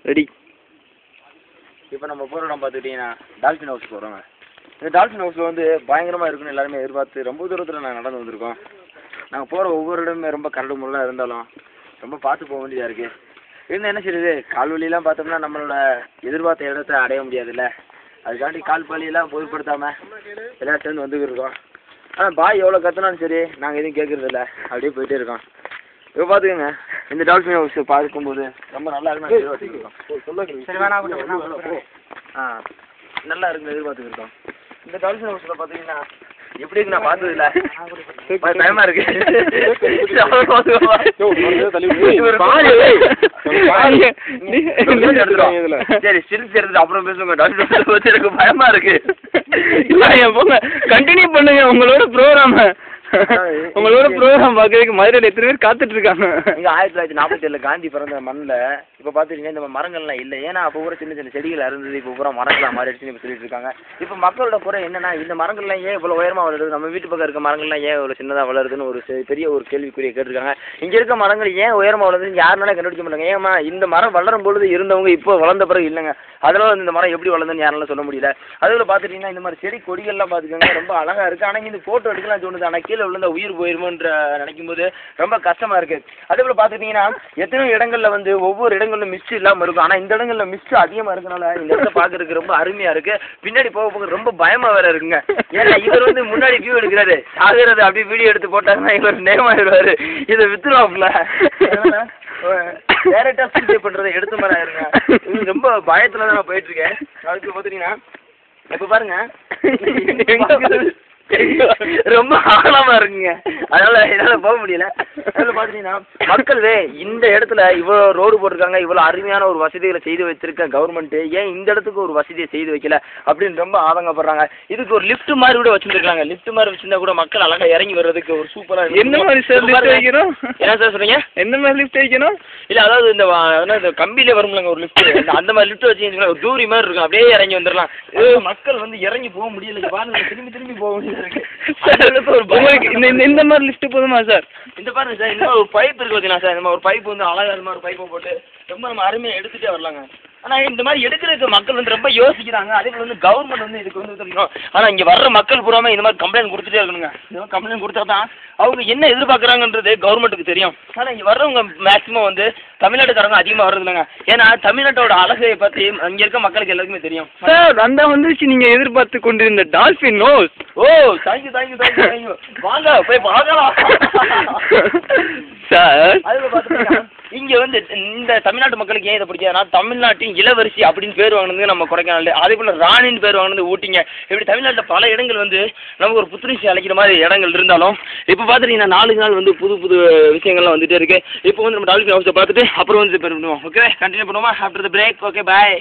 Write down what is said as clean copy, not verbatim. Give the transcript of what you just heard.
Ready. இப்போ நம்ம போகிற இடம் பார்த்துக்கிட்டிங்கன்னா டால்ஃபின் ஹவுஸ் போகிறோங்க. இந்த டால்ஃபின் ஹவுஸில் வந்து பயங்கரமாக இருக்குன்னு எல்லாருமே எதிர்பார்த்து ரொம்ப தூரத்தில் நாங்கள் நடந்து வந்திருக்கோம். நாங்கள் போகிற ஒவ்வொரு இடமே ரொம்ப கரடு முரடாக இருந்தாலும் ரொம்ப பார்த்து போக வேண்டியதாக இருக்குது. இருந்தால் என்ன செய்யுது, கால்வழியெல்லாம் பார்த்தோம்னா நம்மளோட எதிர்பார்த்த இடத்த அடைய முடியாதுல்ல, அதுக்காண்டி கால் வழியெல்லாம் பொருட்படுத்தாமல் எல்லாம் சேர்ந்து வந்துக்கிட்டு இருக்கோம். ஆனால் பாய் எவ்வளோ கற்றுனாலும் சரி நாங்கள் எதுவும் கேட்குறதில்ல, அப்படியே போயிட்டே இருக்கோம். இப்போ பார்த்துக்கோங்க, இந்த டால்ஃபின் ஹவுஸ் பார்க்கும்போது ரொம்ப நல்லா இருக்குன்னு எதிர்பார்த்துருக்கோம். நல்லா இருக்குன்னு எதிர்பார்த்துருக்கோம். இந்த டால்ஃபின் ஹவுஸில் பார்த்தீங்கன்னா எப்படி இருக்கு நான் பார்த்ததில்ல, பயமா இருக்கு. சரி ஸ்டில்ஸ் எடுத்துட்டு அப்புறம் பேசுங்க. டால்ஃபின் ஹவுஸ் எனக்கு பயமா இருக்கு. போங்க, கண்டினியூ பண்ணுங்க உங்களோட ப்ரோக்ராம். உங்களோட ப்ரோக்ராம் பார்க்கறதுக்கு மதுரையில் எத்தனை பேர் காத்துட்டு இருக்காங்க. இங்கே 1947 காந்தி பிறந்த மண்ணில் இப்போ பார்த்துட்டீங்கன்னா இந்த மரங்கள்லாம் இல்லை. ஏன்னா அப்போ கூட சின்ன சின்ன செடிகள் இருந்தது, இப்போ பூரா மரங்களாக மாறிடுச்சுன்னு இப்போ சொல்லிட்டு இருக்காங்க. இப்போ மக்களோட குறை என்னன்னா, இந்த மரங்கள்லாம் ஏன் இவ்வளோ உயரமாக வளருது, நம்ம வீட்டு பக்கம் இருக்க மரங்கள்லாம் ஏன் இவ்வளோ சின்னதாக வளருதுன்னு ஒரு பெரிய ஒரு கேள்விக்குறியை கேட்டிருக்காங்க. இங்கே இருக்க மரங்கள் ஏன் உயரமாக வளருதுன்னு யாருனால கண்டுபிடிக்க மாட்டாங்க. ஏமா இந்த மரம் வளரும் பொழுது இருந்தவங்க இப்போ வளர்ந்த பிறகு இல்லைங்க, அதனால இந்த மரம் எப்படி வளர்ந்துன்னு யாரால சொல்ல முடியல. அதில் பார்த்துட்டிங்கன்னா இந்த மாதிரி செடி கொடிகள்லாம் பார்த்துக்கோங்க ரொம்ப அழகாக இருக்குது. ஆனால் இந்த ஃபோட்டோ எடுக்கலாம் தோணுது, ஆனால் கீழே விழுந்த உயிர் போயிருமோன்ற நினைக்கும் போது ரொம்ப கஷ்டமாக இருக்குது. அதே போல் பார்த்துட்டிங்கன்னா எத்தனையோ இடங்களில் வந்து ஒவ்வொரு இடங்களிலும் மிஸ்ட் இல்லாமல் இருக்கும், ஆனால் இந்த இடங்களில் மிஸ்ட் அதிகமாக இருக்கனால இந்த இடத்த பார்க்கறதுக்கு ரொம்ப அருமையாக இருக்குது. பின்னாடி போக போக ரொம்ப பயமாக வேறு இருக்குங்க. ஏன்னா இவர் வந்து முன்னாடி வியூ எடுக்கிறாரு, ஆகிறது அப்படியே வீடியோ எடுத்து போட்டாங்கன்னா இவர் நேமாயிடுவார், இதை வித்துருவாப்புல. டேரக்டா சூசைட் பண்றதை எடுத்த மாதிரி ஆயிருங்க. இது ரொம்ப பயத்துல தான் நான் போயிட்டு இருக்கேன். அதுக்கு பாத்தீங்கன்னா இப்ப பாருங்க ரொம்ப ஆழமா இருக்குங்க, அதனால என்னால போக முடியல. அதில் பார்த்தீங்கன்னா மக்கள்வே இந்த இடத்துல இவ்வளோ ரோடு போட்டிருக்காங்க, இவ்வளோ அருமையான ஒரு வசதிகளை செய்து வச்சிருக்க கவர்மெண்ட்டு ஏன் இந்த இடத்துக்கு ஒரு வசதியை செய்து வைக்கல அப்படின்னு ரொம்ப ஆதங்கப்படுறாங்க. இதுக்கு ஒரு லிஃப்ட் மாதிரி கூட வச்சுருக்காங்க. லிஃப்ட் மாதிரி வச்சிருந்தா கூட மக்கள் அழகாக இறங்கி வர்றதுக்கு ஒரு சூப்பராக. என்ன மாதிரி சார் லிஃப்ட் வைக்கணும்? என்ன சார் சொல்றீங்க? என்ன மாதிரி லிஃப்ட் வைக்கணும்? இல்லை அதாவது இந்த கம்பியிலே வரும்லங்க ஒரு லிஃப்ட், அந்த மாதிரி லிஃப்ட் வச்சு ஒரு தூரி மாதிரி இருக்கும், அப்படியே இறங்கி வந்துடலாம். மக்கள் வந்து இறங்கி போக முடியல, பாருங்க திரும்பி திரும்பி போக முடியல இருக்கு. இந்த மாதிரி லிஃப்ட் போதுமா சார்? இந்த பாருங்க சார், இந்த மாதிரி ஒரு பைப் இருக்கு பார்த்தீங்கன்னா சார், இந்த மாதிரி ஒரு பைப் வந்து அழகாக இந்த மாதிரி ஒரு பைப்பை போட்டு ரொம்ப நம்ம அருமையாக எடுத்துகிட்டே வரலாங்க. ஆனால் இந்த மாதிரி எடுக்கிறதுக்கு மக்கள் வந்து ரொம்ப யோசிக்கிறாங்க. அதே போல் வந்து கவர்மெண்ட் வந்து இதுக்கு வந்து தரணும். ஆனால் இங்கே வர்ற மக்கள் பூராமல் இந்த மாதிரி கம்ப்ளைண்ட் கொடுத்துட்டே இருக்கணுங்க. இந்த மாதிரி கம்ப்ளைண்ட் கொடுத்தா தான் அவங்க என்ன எதிர்பார்க்குறாங்கன்றது கவர்மெண்ட்டுக்கு தெரியும். ஆனால் இங்கே வர்றவங்க மேக்ஸிமம் வந்து தமிழ்நாட்டுக்காரங்க அதிகமாக வர்றதில்லைங்க. ஏன்னா தமிழ்நாட்டோட அழகை பற்றி இங்கே இருக்க மக்களுக்கு எல்லாருக்குமே தெரியும். சார் அந்த வந்துச்சு நீங்கள் எதிர்பார்த்து கொண்டிருந்த டால்ஃபின் ஹவுஸ். ஓ தேங்க்யூ தேங்க்யூ தேங்க்யூ தேங்க்யூ, வாங்க போய் பார்க்கலாம் சார். அதில் பார்த்துட்டீங்கன்னா இங்கே வந்து இந்த தமிழ்நாட்டு மக்களுக்கு ஏன் இதை பிடிக்காதுன்னா, தமிழ்நாட்டின் இளவரசி அப்படின்னு பேர் வாங்கினது நம்ம கொடைக்கானல், அதே போல் ராணின்னு பேர் வாங்கினது ஊட்டிங்க. இப்படி தமிழ்நாட்டில் பல இடங்கள் வந்து நமக்கு ஒரு புத்துணர்ச்சி அளிக்கிற மாதிரி இடங்கள் இருந்தாலும் இப்போ பார்த்துட்டீங்கன்னா நாளுக்கு நாள் வந்து புது புது விஷயங்கள்லாம் வந்துகிட்டே இருக்குது. இப்போ வந்து நம்ம டால்ஃபின் ஹவுஸை பார்த்துட்டு அப்புறம் வந்து பண்ணுவோம். ஓகே கண்டினியூ பண்ணுவோமா after the break? Okay bye.